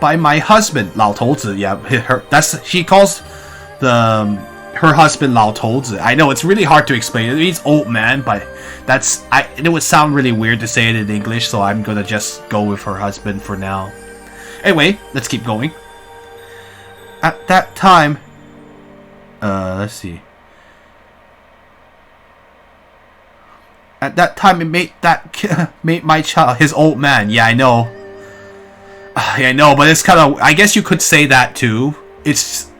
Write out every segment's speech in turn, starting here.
by my husband, 老头子. Yeah, she calls her husband 老头子. I know it's really hard to explain. It means old man, but it would sound really weird to say it in English, so I'm gonna just go with her husband for now. Anyway, let's keep going. At that time, let's see. At that time, it made my child his old man. Yeah, I know. Yeah, I know, but it's kind of. I guess you could say that too. It's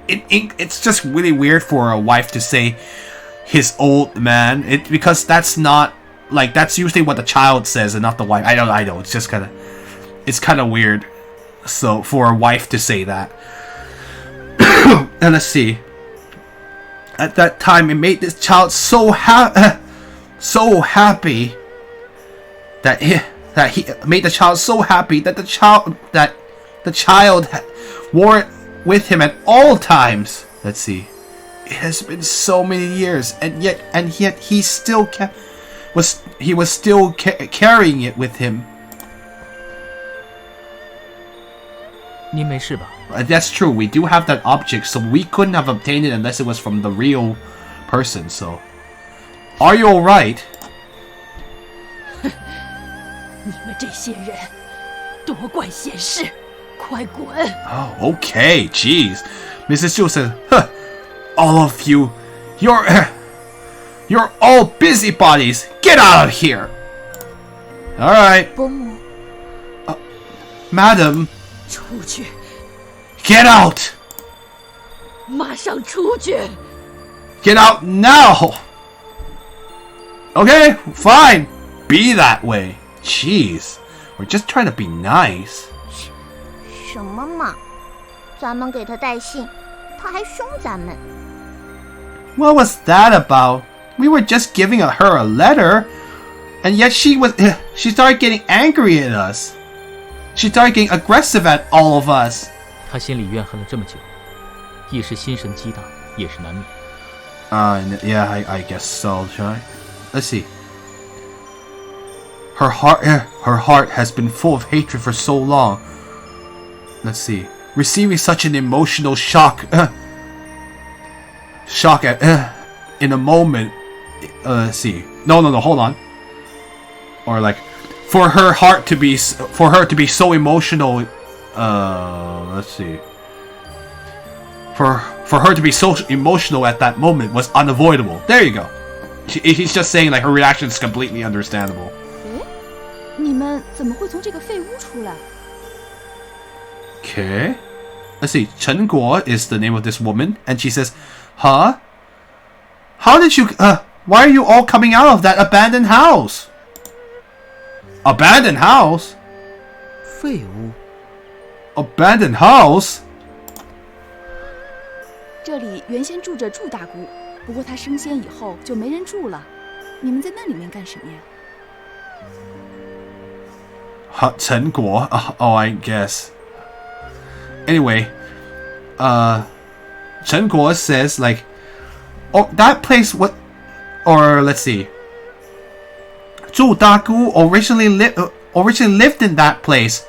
just really weird for a wife to say his old man. Because that's not like that's usually what the child says and not the wife. I know. It's just kind of weird. So for a wife to say that. And let's see. At that time, it made this child so happy that he made the child so happy that the child wore it with him at all times. Let's see. It has been so many years, and yet he still was still carrying it with him. 您没事吧？ That's true. We do have that object, so we couldn't have obtained it unless it was from the real person. So, are you all right? 你们这些人多管闲事，快滚！ Oh, okay. Jeez, Mrs. Zhu says, huh, all of you, you're all busybodies. Get out of here. All right. 伯母， Madam. 出去！ Get out! 马上出去！ Get out now! Okay, fine. Be that way. Jeez, we're just trying to be nice. 什么嘛，咱们给他带信，他还凶咱们。 What was that about? We were just giving her a letter, and yet she started getting angry at us. She started getting aggressive at all of us. 他心里怨恨了这么久，一时心神激荡，也是难免。Yeah, I guess so. Shall I? Let's see. Her heart has been full of hatred for so long. Let's see. Receiving such an emotional shock in a moment. Let's see. No, hold on. Or like, for her to be so emotional. Let's see. For her to be so emotional at that moment was unavoidable. There you go. He's just saying like her reaction is completely understandable. 你们怎么会从这个废屋出来？ Okay. Let's see. Chen Guo is the name of this woman, and she says, "Huh? How did you? Why are you all coming out of that abandoned house? Abandoned house? 废屋。 Abandoned house? 这里原先住着祝大姑，不过她升仙以后就没人住了。你们在那里面干什么呀？ Chen Guo? Oh, I guess. Anyway, Chen Guo says like, oh, that place what? Or let's see. Zhu Dagu originally lived in that place,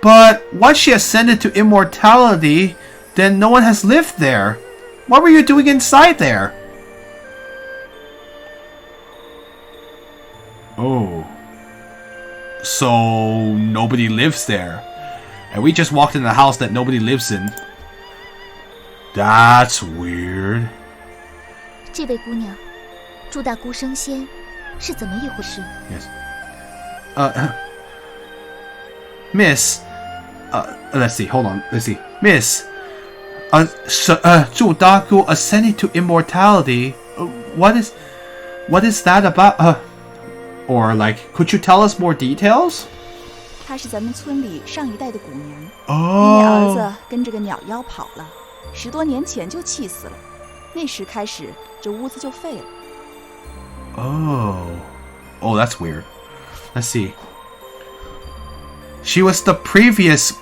but once she ascended to immortality, then no one has lived there. What were you doing inside there? Oh. So nobody lives there. And we just walked in a house that nobody lives in. That's weird. 这位姑娘，祝大姑升仙，是怎么一回事？ Yes. Miss. Let's see. Hold on. Let's see. Miss. Zhu Dagu ascended to immortality. What is that about? Or like, could you tell us more details? 她是咱们村里上一代的姑娘，哦，因为儿子跟这个鸟妖跑了，10多年前就气死了，那时开始这屋子就废了。Oh, that's weird. Let's see. She was the previous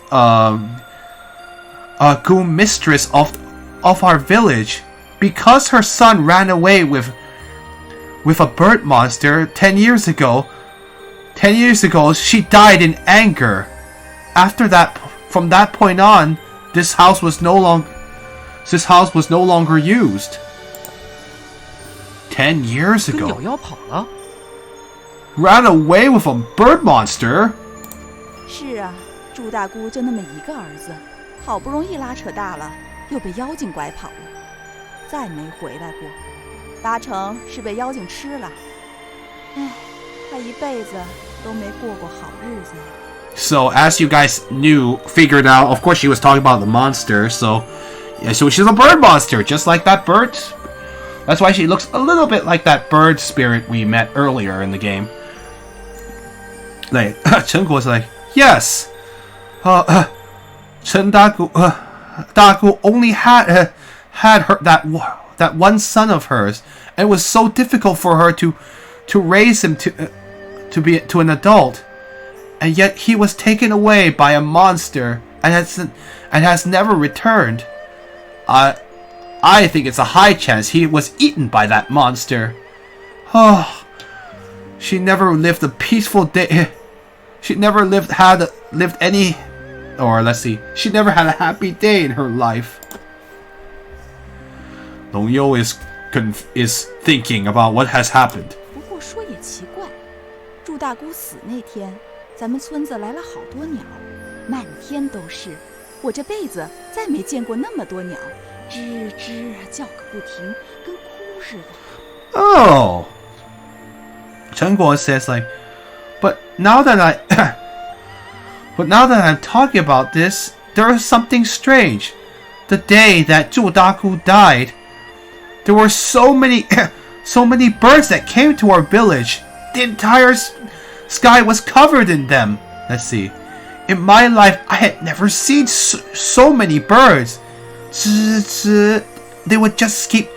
goon mistress of our village. Because her son ran away with a bird monster 10 years ago. 10 years ago, she died in anger. After that from that point on, this house was no longer used. 10 years 跟鸟 ago. 妖跑了。 Ran away with a bird monster? 是啊，祝大姑就那么一个儿子，好不容易拉扯大了，又被妖精拐跑了，再没回来过，八成是被妖精吃了。唉，他一辈子都没过过好日子。 So, as you guys figured out, of course she was talking about the monster, so... Yeah, so she's a bird monster, just like that bird. That's why she looks a little bit like that bird spirit we met earlier in the game. Like, Chen Guo's like, yes! Chen Dagu only had her that one son of hers, and it was so difficult for her to raise him to an adult. And yet he was taken away by a monster and has never returned. I think it's a high chance he was eaten by that monster. Oh, she never lived a peaceful day. She never she never had a happy day in her life. Long Yo is thinking about what has happened. 不过说也奇怪，祝大姑死那天，咱们村子来了好多鸟，满天都是。我这辈子再没见过那么多鸟，吱吱叫个不停，跟哭似的。Oh, Chen Guo says like, but now that I'm talking about this, there is something strange. The day that Zhu Dagu died, there were so many birds that came to our village. The entire sky was covered in them. Let's see. In my life, I had never seen so many birds. They would just keep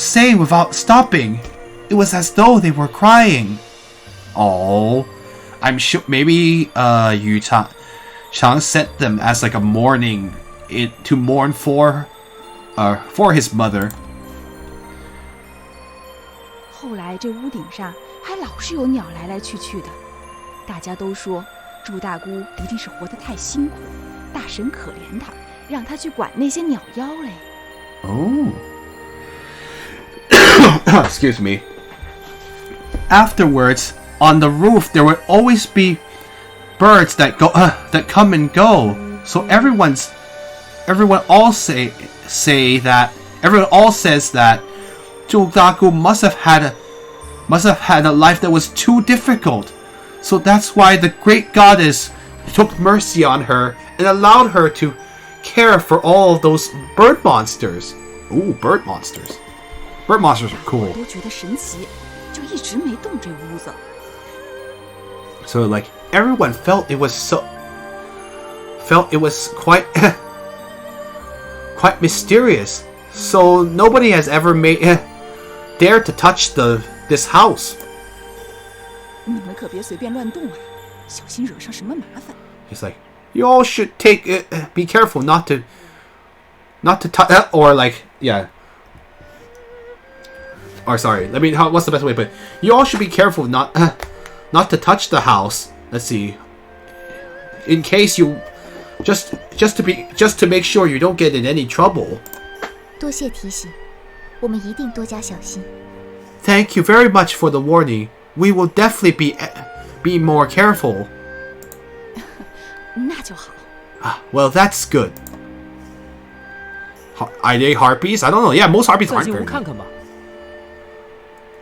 saying without stopping. It was as though they were crying. Oh, I'm sure maybe Yu Chang sent them as like a mourning to mourn for his mother. 后来这屋顶上还老是有鸟来来去去的，大家都说祝大姑一定是活得太辛苦，大神可怜她，让她去管那些鸟妖嘞。Oh. Excuse me. Afterwards, on the roof there would always be birds that come and go. So everyone all says that Zhu Dagu must have had a life that was too difficult. So that's why the great goddess took mercy on her and allowed her to care for all of those bird monsters. Ooh, bird monsters. Bird monsters are cool. 我都觉得神奇，就一直没动这屋子。So like everyone felt it was quite quite mysterious. So nobody has ever dared to touch this house. 你们可别随便乱动啊，小心惹上什么麻烦。 He's like, you all should be careful not to touch or like yeah. Or sorry, what's the best way to put it? You all should be careful not to touch the house. Let's see. In case you just to make sure you don't get in any trouble. 多谢提醒，我们一定多加小心。 Thank you very much for the warning. We will definitely be more careful. 那就好。 Well, that's good. Are they harpies? I don't know. Yeah, most harpies 钻 aren't 进屋 very 看 good. 看吧。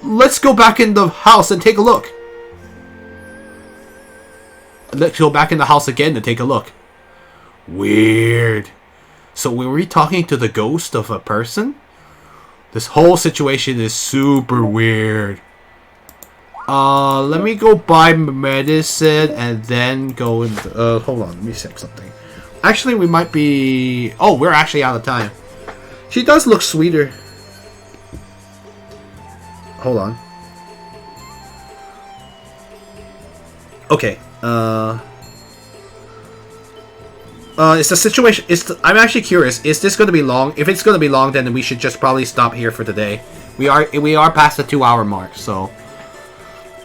Let's go back in the house and take a look. Let's go back in the house again to take a look. Weird. So were we talking to the ghost of a person? This whole situation is super weird. Let me go buy medicine and then go into... hold on, let me check something. Actually, we might be... Oh, we're actually out of time. She does look sweeter. Hold on. Okay. It's the situation. I'm actually curious. Is this going to be long? If it's going to be long, then we should just probably stop here for today. We are past the 2-hour mark, so.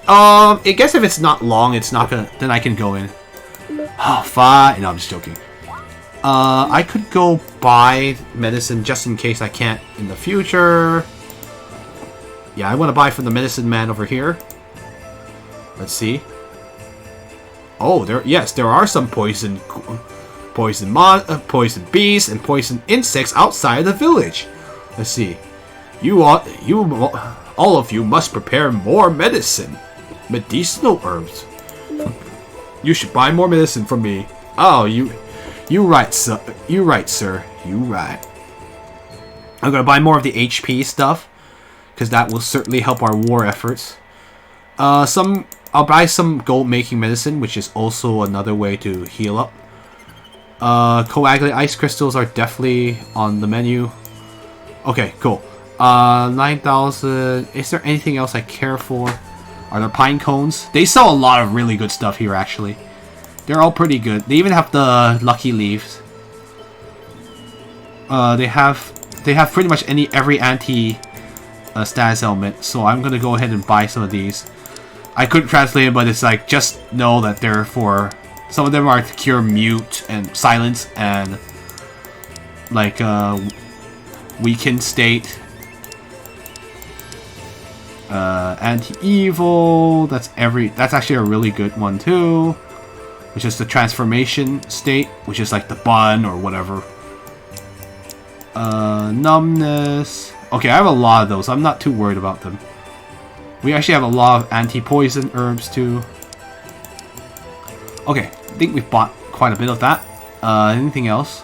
I guess if it's not long, it's not gonna. Then I can go in. Oh, fine. No, I'm just joking. I could go buy medicine just in case I can't in the future. Yeah, I want to buy from the medicine man over here. Let's see. Oh, there are some poison bees and poison insects outside the village. Let's see. All of you must prepare more medicine. Medicinal herbs. You should buy more medicine from me. Oh, you right, sir. You right, sir. You right. I'm gonna buy more of the HP stuff, because that will certainly help our war efforts. I'll buy some gold making medicine, which is also another way to heal up. Coagulate ice crystals are definitely on the menu. Okay, cool. 9,000. Is there anything else I care for? Are there pine cones? They sell a lot of really good stuff here, actually. They're all pretty good. They even have the lucky leaves. They have pretty much every anti status element. So I'm gonna go ahead and buy some of these. I couldn't translate it, but it's like, just know that they're for... Some of them are to cure mute and silence and like weakened state. Anti-evil, that's actually a really good one too. Which is the transformation state, which is like the bun or whatever. Numbness. Okay, I have a lot of those. I'm not too worried about them. We actually have a lot of anti-poison herbs too. Okay, I think we've bought quite a bit of that. Anything else?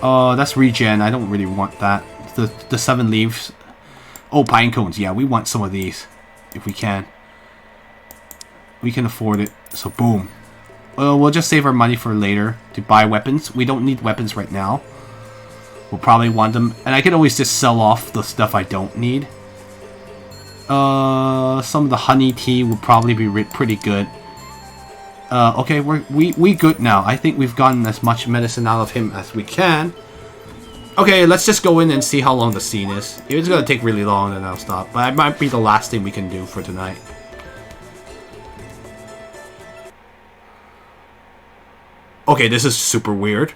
That's regen. I don't really want that. The 7 leaves. Oh, pine cones. Yeah, we want some of these if we can. We can afford it. So boom. We'll just save our money for later to buy weapons. We don't need weapons right now. We'll probably want them, and I can always just sell off the stuff I don't need. Some of the honey tea will probably be pretty good. Okay, we good now. I think we've gotten as much medicine out of him as we can. Okay, let's just go in and see how long the scene is. If it's gonna take really long, then I'll stop. But it might be the last thing we can do for tonight. Okay, this is super weird.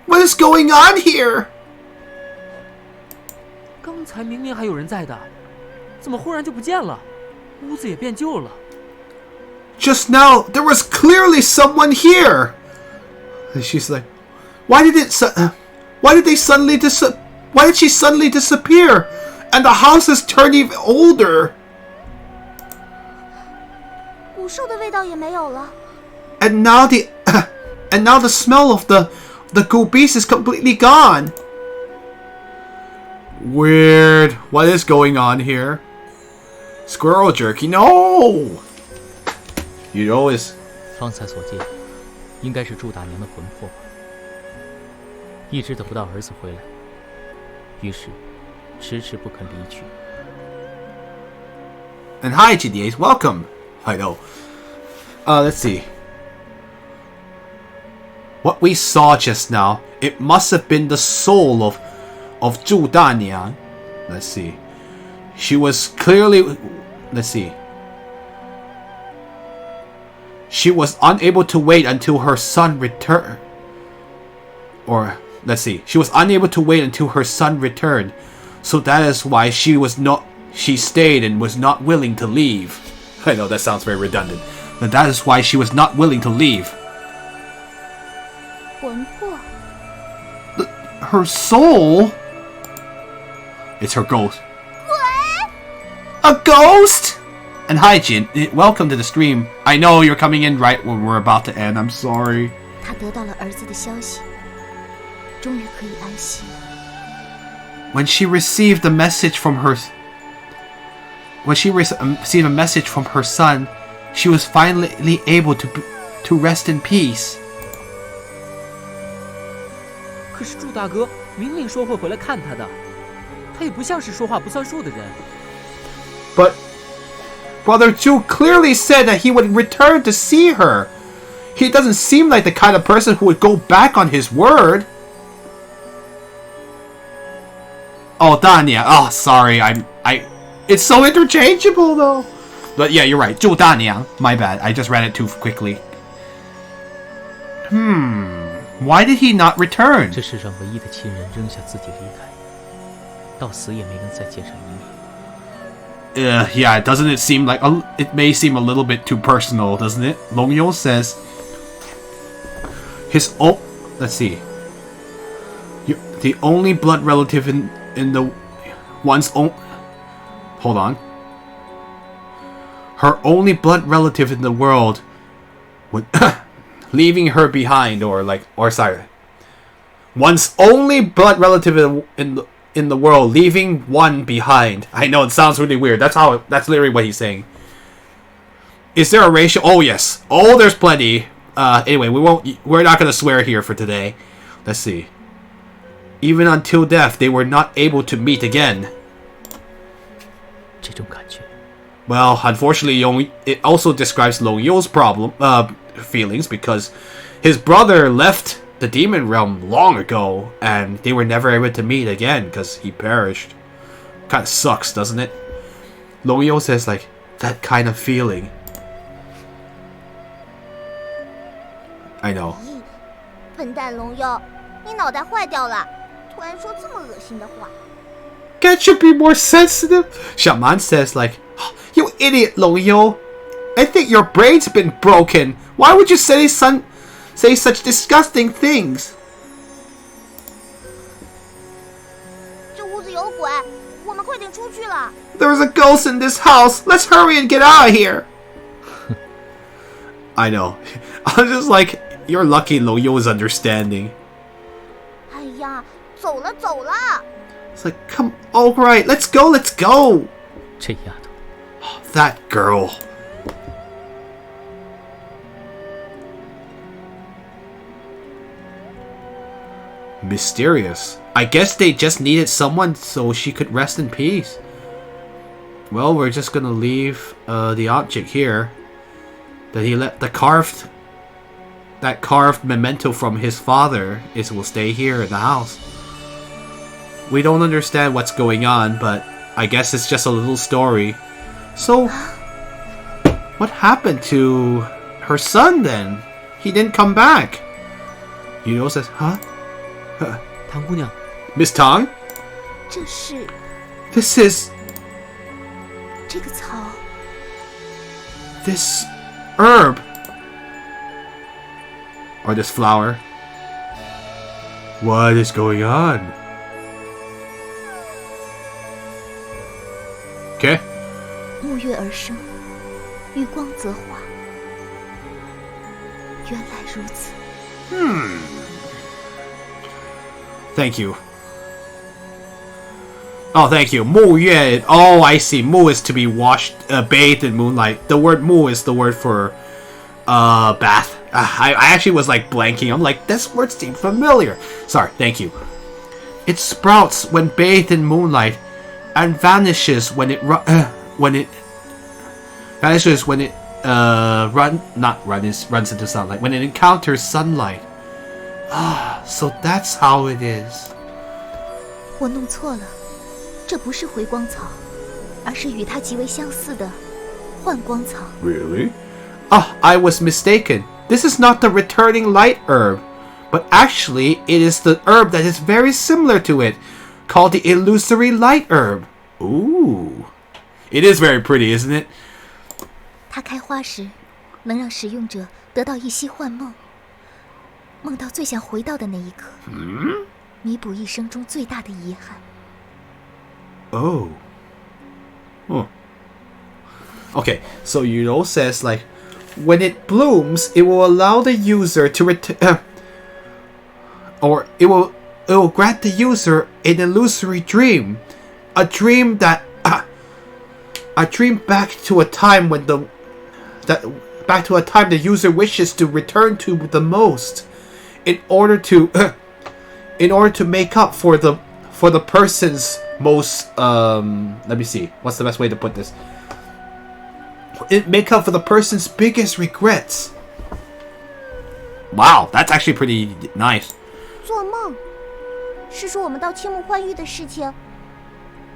What is going on here? 刚才明明还有人在的，怎么忽然就不见了？屋子也变旧了。Just now, there was clearly someone here. And she's like, why did she suddenly disappear? And the house has turned even older. 骨兽的味道也没有了。And now the smell of the ghoul beast is completely gone. Weird. What is going on here? Squirrel jerky. No. You always. 方才所见，应该是祝大娘的魂魄吧。一直等不到儿子回来，于是迟迟不肯离去。And hi, GDAs. Welcome. I know. Let's see. What we saw just now, it must have been the soul of Zhu Daniang. Let's see. She was clearly... Let's see. She was unable to wait until her son returned. Or, let's see. She was unable to wait until her son returned. So that is why she stayed and was not willing to leave. I know, that sounds very redundant. But that is why she was not willing to leave. 魂魄 Her soul? It's her ghost. A ghost? And hi, Jin. Welcome to the stream. I know you're coming in right when we're about to end. I'm sorry. 他得到了儿子的消息，终于可以安息了。 When she received a message from her son, she was finally able to rest in peace. 可是祝大哥明明说会回来看他的，他也不像是说话不算数的人。 But Brother Zhu clearly said that he would return to see her. He doesn't seem like the kind of person who would go back on his word. Oh, Danya. Oh, sorry. It's so interchangeable, though. But yeah, you're right. 祝大娘. My bad. I just read it too quickly. Why did he not return? 这世上唯一的亲人扔下自己离开，到死也没能再见上一面。Yeah, doesn't it seem like... it may seem a little bit too personal, doesn't it? Long Yo says... His... Oh, let's see. The only blood relative in the... One's own... Hold on. Her only blood relative in the world... would... leaving her behind, or sorry. One's only blood relative in the world, leaving one behind. I know, it sounds really weird. That's literally what he's saying. Is there a ratio? Oh, yes. Oh, there's plenty. Anyway, we're not going to swear here for today. Let's see. Even until death, they were not able to meet again. 这种感觉。 Well, unfortunately, it also describes Long Yo's feelings, because his brother left the demon realm long ago, and they were never able to meet again because he perished. Kind of sucks, doesn't it? Long Yo says, like, that kind of feeling. I know. 笨蛋龙妖，你脑袋坏掉了，突然说这么恶心的话。 Can't you be more sensitive? Shaman says, like, you idiot, Long Yo. I think your brain's been broken. Why would you say such disgusting things? 这屋子有鬼，我们快点出去了。 There's a ghost in this house. Let's hurry and get out of here. I know. I'm just like, you're lucky Long Yo is understanding. 哎呀，走了走了。 It's like, come, all right, let's go, let's go. 这丫头。 That girl. Mysterious. I guess they just needed someone so she could rest in peace. Well, we're just gonna leave the object here. That he let that carved memento from his father will stay here in the house. We don't understand what's going on, but I guess it's just a little story. So, what happened to her son then? He didn't come back. Yuno says, huh? 唐姑娘 Miss Tang? 这是 This is... 这个草， this herb. Or this flower. What is going on? Okay. 沐月而生，遇光则化。原来如此。 Thank you. Oh, thank you. Mu Yue. Oh, I see. Mu is to be washed, bathed in moonlight. The word mu is the word for, bath. I actually was like blanking. I'm like, this word seems familiar. Sorry. Thank you. It sprouts when bathed in moonlight, and vanishes when it runs into sunlight. When it encounters sunlight. Ah, so that's how it is. 我弄错了，这不是回光草，而是与它极为相似的幻光草。 Really? Ah, I was mistaken. This is not the returning light herb, but actually it is the herb that is very similar to it, called the illusory light herb. Ooh. It is very pretty, isn't it? 它开花时，能让使用者得到一息幻梦，梦到最想回到的那一刻，弥补一生中最大的遗憾。 Oh. Oh. Okay, so Yuno says, like, when it blooms, it will allow the user to or it will grant the user an illusory dream, a dream that a dream back to a time when the user wishes to return to the most, in order to make up for the person's most let me see, what's the best way to put this? It make up for the person's biggest regrets. Wow, that's actually pretty nice. 做梦，是说我们到青木欢遇的事情，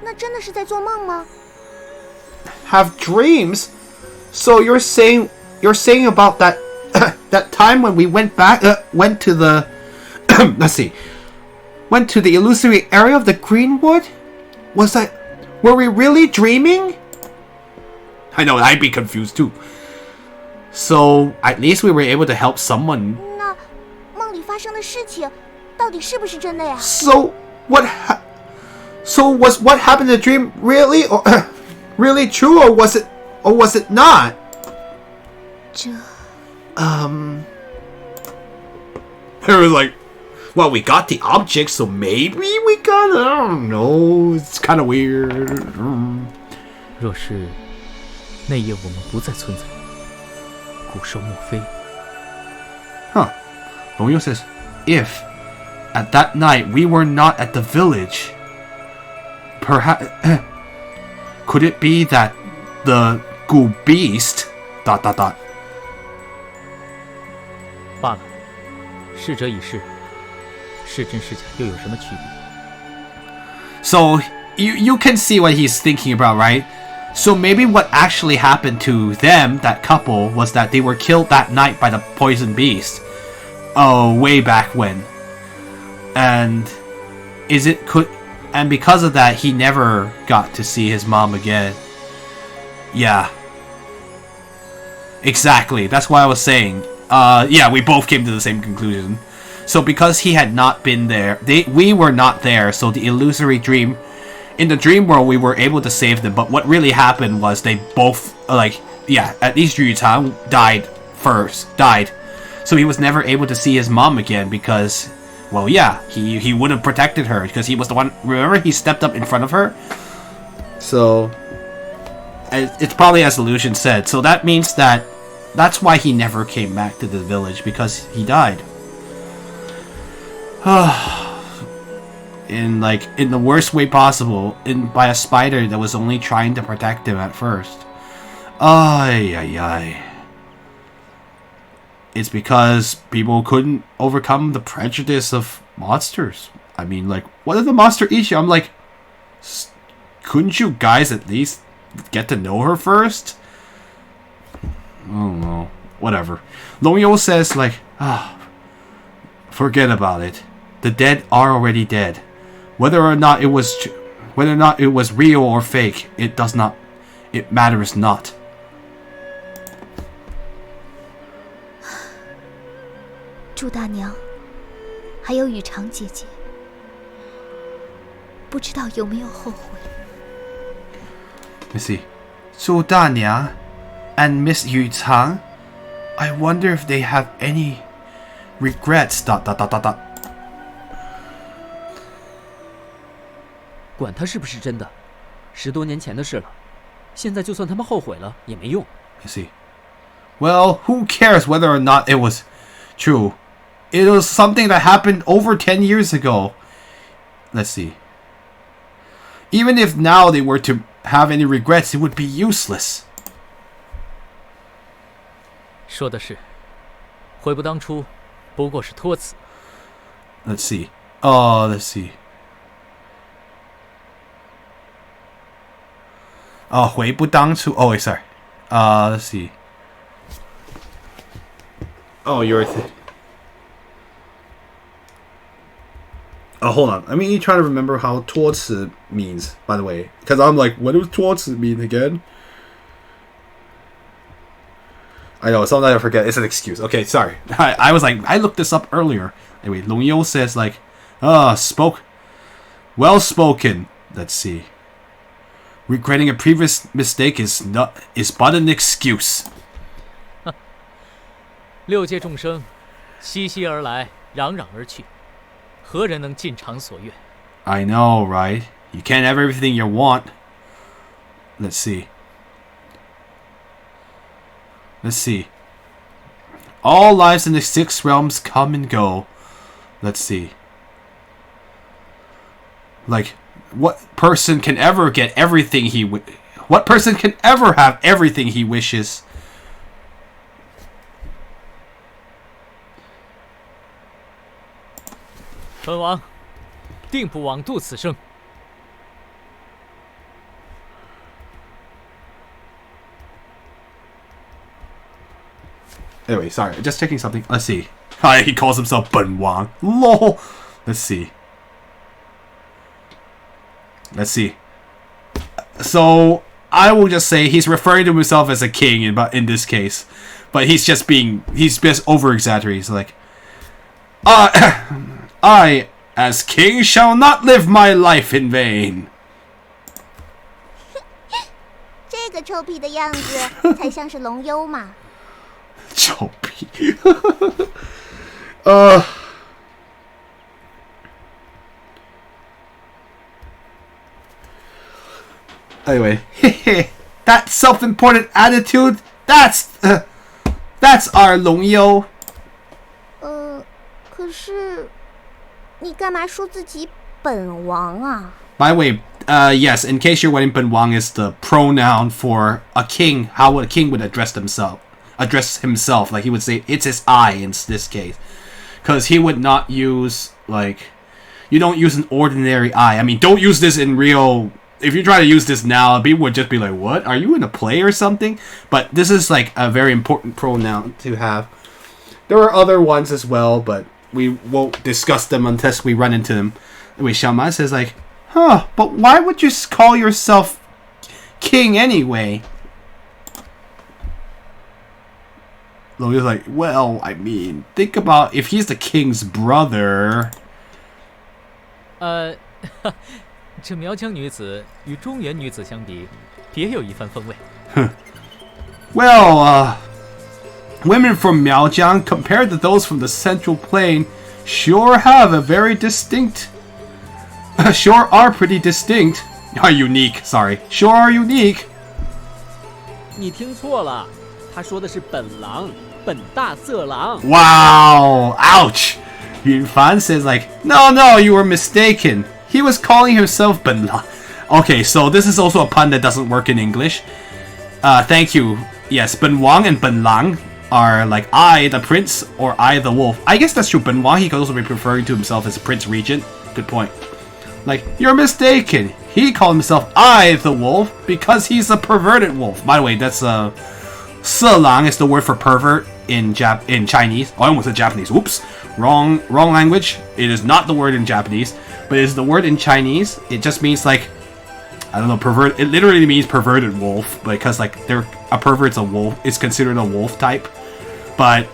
那真的是在做梦吗？ Have dreams? So you're saying about that that time when we went to the let's see, went to the illusory area of the Greenwood? Were we really dreaming? I know, I'd be confused too. So at least we were able to help someone. 那梦里发生的事情，到底是不是真的呀？ So was what happened in the dream really or really true, or was it not? 这 It was like, well, we got the object, so maybe we got it. I don't know. It's kind of weird. 若是那夜我们不再存在，骨兽莫非？ Huh. Romeo says, if at that night we were not at the village, perhaps could it be that the ghoul beast ... 罢了，逝者已逝，是真是假又有什么区别？ So you can see what he's thinking about, right? So maybe what actually happened to them, that couple, was that they were killed that night by the poison beast. Oh, way back when. And because of that, he never got to see his mom again. Yeah. Exactly. That's what I was saying. Yeah, we both came to the same conclusion. So because he had not been there, we were not there, so the illusory dream, in the dream world, we were able to save them, but what really happened was they both, at least Yu Tang died. So he was never able to see his mom again because, well, yeah, he would have protected her because he was the one, remember, he stepped up in front of her? So, it's probably as Illusion said, so that means that's why he never came back to the village, because he died. In the worst way possible, by a spider that was only trying to protect him at first. Ay. It's because people couldn't overcome the prejudice of monsters. I mean, what if the monster eats you? I'm like, couldn't you guys at least get to know her first? I don't know. Whatever. Longyou says, forget about it. The dead are already dead. Whether or not it was real or fake, it matters not. 祝大娘，还有雨长姐姐，不知道有没有后悔。 Let's see. 祝大娘 and Miss Yu Tang, I wonder if they have any regrets. ... 管他是不是真的，10多年前的事了。现在就算他们后悔了也没用。 Let's see. Well, who cares whether or not it was true? It was something that happened over 10 years ago. Let's see. Even if now they were to have any regrets, it would be useless. 说的是，悔不当初，不过是托词。 Let's see. Let's see. 悔不当初. Oh, wait, sorry. Let's see. Oh, you're... hold on. Let me try to remember how 托词 means, by the way. Because I'm like, what does 托词 mean again? I know, sometimes I forget. It's an excuse. Okay, sorry. I was like, I looked this up earlier. Anyway, Longyou says well spoken. Let's see. Regretting a previous mistake is but an excuse. 六界众生，熙熙而来，攘攘而去，何人能尽偿所愿？ I know, right? You can't have everything you want. Let's see. All lives in the 6 realms come and go. Let's see. What person can ever get everything what person can ever have everything he wishes? 本王定不枉度此生。Anyway, sorry, just checking something. Let's see. He calls himself Ben Wang. Lol. Let's see. Let's see. So I will just say he's referring to himself as a king in this case, but he's just over exaggerating. He's like, I, as king, shall not live my life in vain. 这个臭屁的样子才像是龙幽嘛。臭屁。Anyway, that self-important attitude, that's our 龙幽。可是你干嘛说自己本王啊？ By the way, yes, in case you're wondering, 本王 is the pronoun for a king. How a king would address himself. Like he would say, it's his I in this case. Because he would not use, like, you don't use an ordinary I. I mean, don't use this in real... If you try to use this now, people would just be like, what? Are you in a play or something? But this is, like, a very important pronoun to have. There are other ones as well, but we won't discuss them unless we run into them. Anyway, Xiaoma says, like, but why would you call yourself king anyway? Logan's like, well, I mean, think about if he's the king's brother. 这苗疆女子与中原女子相比，别有一番风味。Well, women from Miaojiang compared to those from the Central Plain sure have a very distinct... sure are pretty distinct. Are unique, sorry. Sure are unique. 你听错了，他说的是本狼，本大色狼。Wow! Ouch! Yunfan says like, no, you were mistaken. He was calling himself Ben Lang. Okay, so this is also a pun that doesn't work in English. Thank you. Yes, Ben Wang and Ben Lang are like I, the prince, or I, the wolf. I guess that's true. Ben Wang, he could also be referring to himself as Prince Regent. Good point. Like, you're mistaken. He called himself I, the wolf, because he's a perverted wolf. By the way, that's Se Lang is the word for pervert in Chinese. Oh, I almost said Japanese. Whoops. Wrong language. It is not the word in Japanese, but it is the word in Chinese. It just means like, I don't know, pervert. It literally means perverted wolf, because like a pervert's a wolf. It's considered a wolf type, but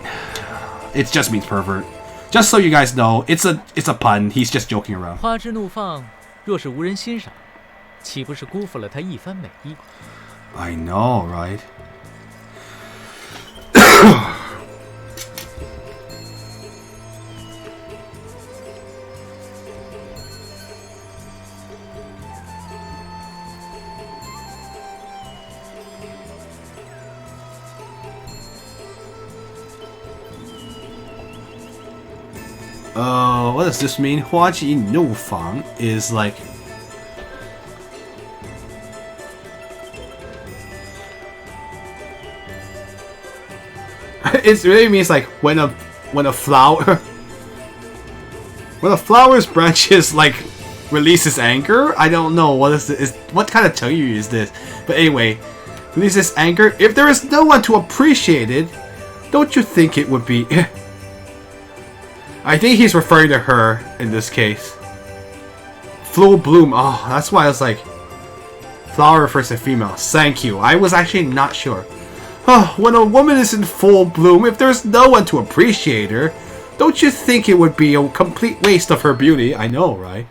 it just means pervert. Just so you guys know, it's a pun. He's just joking around. 花之怒放，若是无人欣赏，岂不是辜负了他一番美意？ I know, right? What does this mean? 花之怒放 is like... It really means like when a flower... when a flower's branches like releases anger? I don't know what what kind of Chengyu is this? But anyway, releases anger. If there is no one to appreciate it, don't you think it would be... I think he's referring to her in this case. Full bloom. Oh, that's why I was like... Flower refers to female. Thank you. I was actually not sure. Oh, when a woman is in full bloom, if there's no one to appreciate her, don't you think it would be a complete waste of her beauty? I know, right?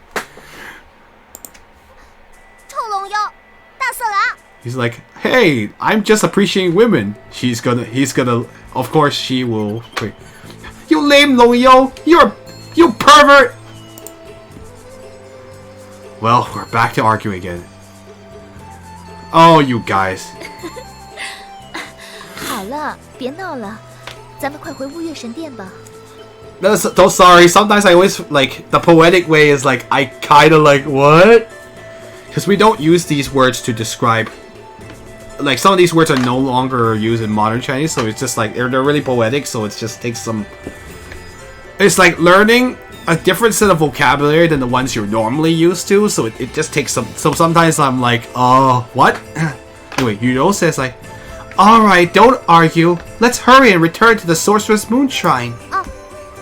He's like, hey, I'm just appreciating women. He's gonna, of course she will... Wait. You lame Long Yo! You pervert! Well, we're back to arguing again. Oh, you guys. 好了，别闹了，咱们快回雾月神殿吧。No, sorry. Sometimes I always like the poetic way is like I kind of like what? Because we don't use these words to describe. Like some of these words are no longer used in modern Chinese, so it's just like they're really poetic. So it just takes some. It's like learning a different set of vocabulary than the ones you're normally used to, so it just takes some. So sometimes I'm like, what? Anyway, Yudo says like, alright, don't argue. Let's hurry and return to the Sorcerer's Moon Shrine. 哦，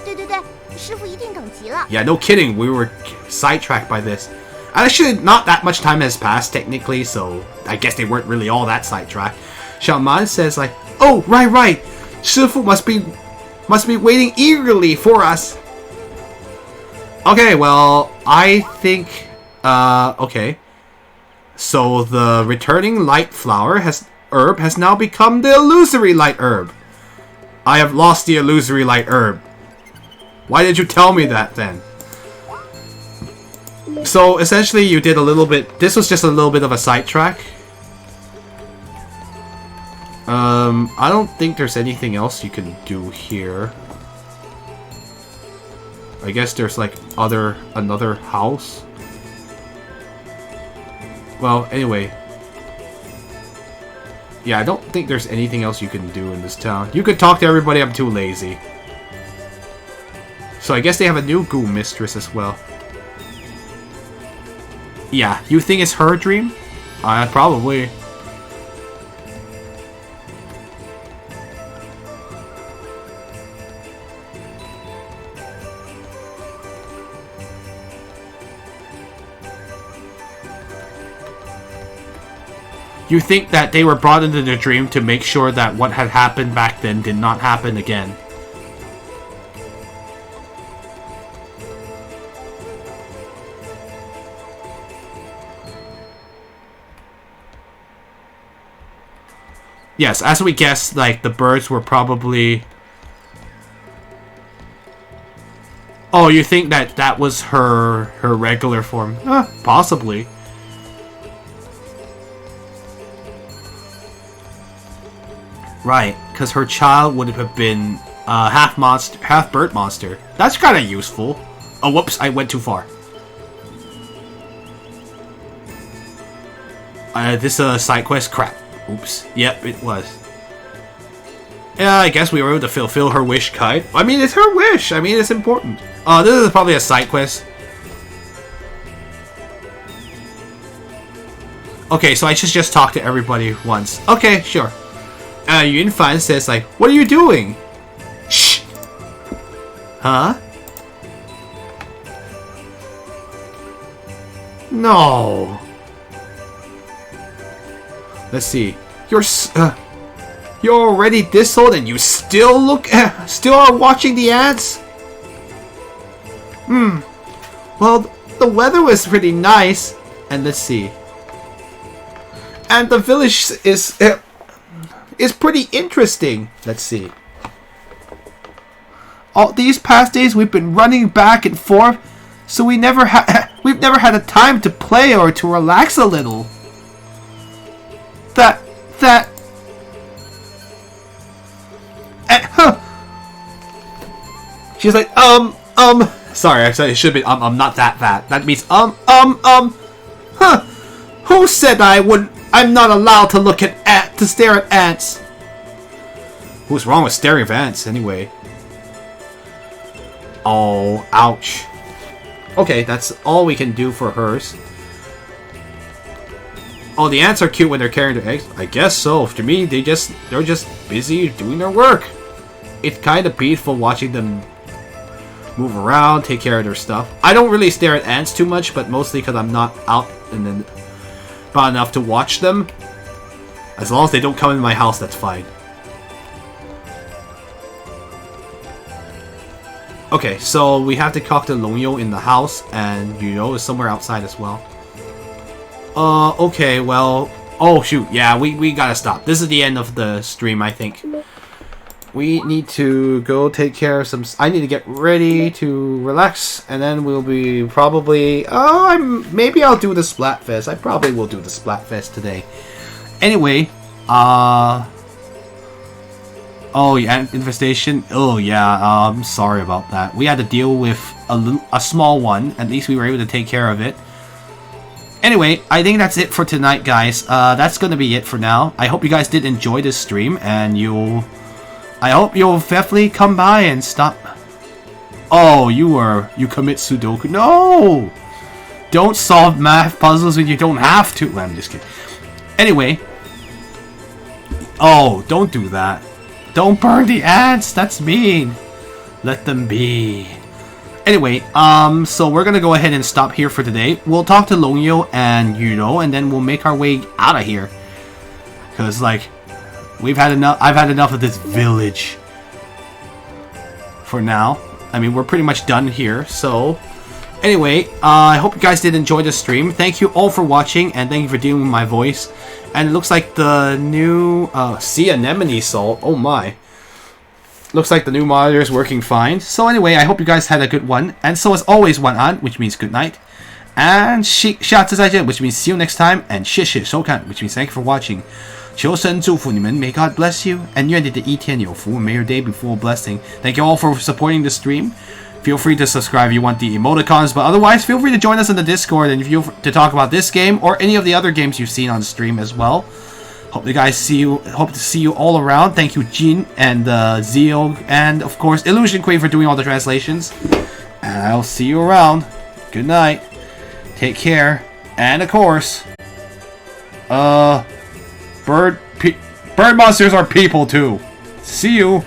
对对对，师傅一定等急了。 Yeah, no kidding, we were sidetracked by this. Actually, not that much time has passed technically, so I guess they weren't really all that sidetracked. Xiaoman says like, oh, right. Shifu must be waiting eagerly for us. Okay, well, I think, okay. So the returning light flower herb has now become the illusory light herb. I have lost the illusory light herb. Why did you tell me that then? So essentially you did a little bit, this was just a little bit of a sidetrack. I don't think there's anything else you can do here. I guess there's like another house. Well, anyway. Yeah, I don't think there's anything else you can do in this town. You could talk to everybody, I'm too lazy. So I guess they have a new ghoul mistress as well. Yeah, you think it's her dream? Probably. You think that they were brought into the dream to make sure that what had happened back then did not happen again. Yes, as we guessed, like, the birds were probably... Oh, you think that that was her regular form? Possibly. Right, because her child would have been half monster, half bird monster. That's kind of useful. Oh, whoops, I went too far. This side quest? Crap. Oops. Yep, it was. Yeah, I guess we were able to fulfill her wish, kind. I mean, it's her wish. I mean, it's important. This is probably a side quest. Okay, so I should just talk to everybody once. Okay, sure. Yunfan says, like, what are you doing? Shh! Huh? No. Let's see. You're already this old and you still still are watching the ads? Well, the weather was pretty nice. And let's see. And the village is pretty interesting. Let's see. All these past days we've been running back and forth, so we've never had a time to play or to relax a little. She's like, sorry, it should be, I'm not that fat. That means, who said I'm not allowed to look to stare at ants? What's wrong with staring at ants, anyway? Oh, ouch. Okay, that's all we can do for hers. Oh, the ants are cute when they're carrying their eggs? I guess so. To me, they're just busy doing their work. It's kind of peaceful watching them move around, take care of their stuff. I don't really stare at ants too much, but mostly because I'm not out and then about enough to watch them. As long as they don't come in my house, that's fine. Okay, so we have to talk to Longyou in the house, and Yuyo is somewhere outside as well. Okay, well... Oh, shoot, yeah, we gotta stop. This is the end of the stream, I think. We need to go take care of some... I need to get ready to relax, and then we'll be probably... maybe I'll do the Splatfest. I probably will do the Splatfest today. Anyway, Oh, yeah, infestation. Oh, yeah, I'm sorry about that. We had to deal with a small one. At least we were able to take care of it. Anyway, I think that's it for tonight, guys. That's gonna be it for now. I hope you guys did enjoy this stream, and I hope you'll definitely come by and stop. Oh, you commit Sudoku. No! Don't solve math puzzles when you don't have to. Well, I'm just kidding. Anyway. Oh, don't do that. Don't burn the ants. That's mean. Let them be. Anyway, so we're gonna go ahead and stop here for today. We'll talk to Longyo and Yuro, and then we'll make our way out of here. Cause like, we've had enough. I've had enough of this village. For now. I mean, we're pretty much done here. So, anyway, I hope you guys did enjoy the stream. Thank you all for watching, and thank you for dealing with my voice. And it looks like the new sea anemone salt. Oh my. Looks like the new monitor is working fine. So anyway, I hope you guys had a good one. And so as always,晚安, which means good night. And 下次再见, which means see you next time. And 谢谢收看, which means thank you for watching. 求神祝福你们, may God bless you. And 愿你的一天有福, may your day be full of blessing. Thank you all for supporting the stream. Feel free to subscribe if you want the emoticons, but otherwise, feel free to join us in the Discord and if you to talk about this game or any of the other games you've seen on the stream as well. Hope to see you all around. Thank you, Jin and Zio, and of course, Illusion Queen for doing all the translations. And I'll see you around. Good night. Take care. And of course, bird monsters are people too. See you.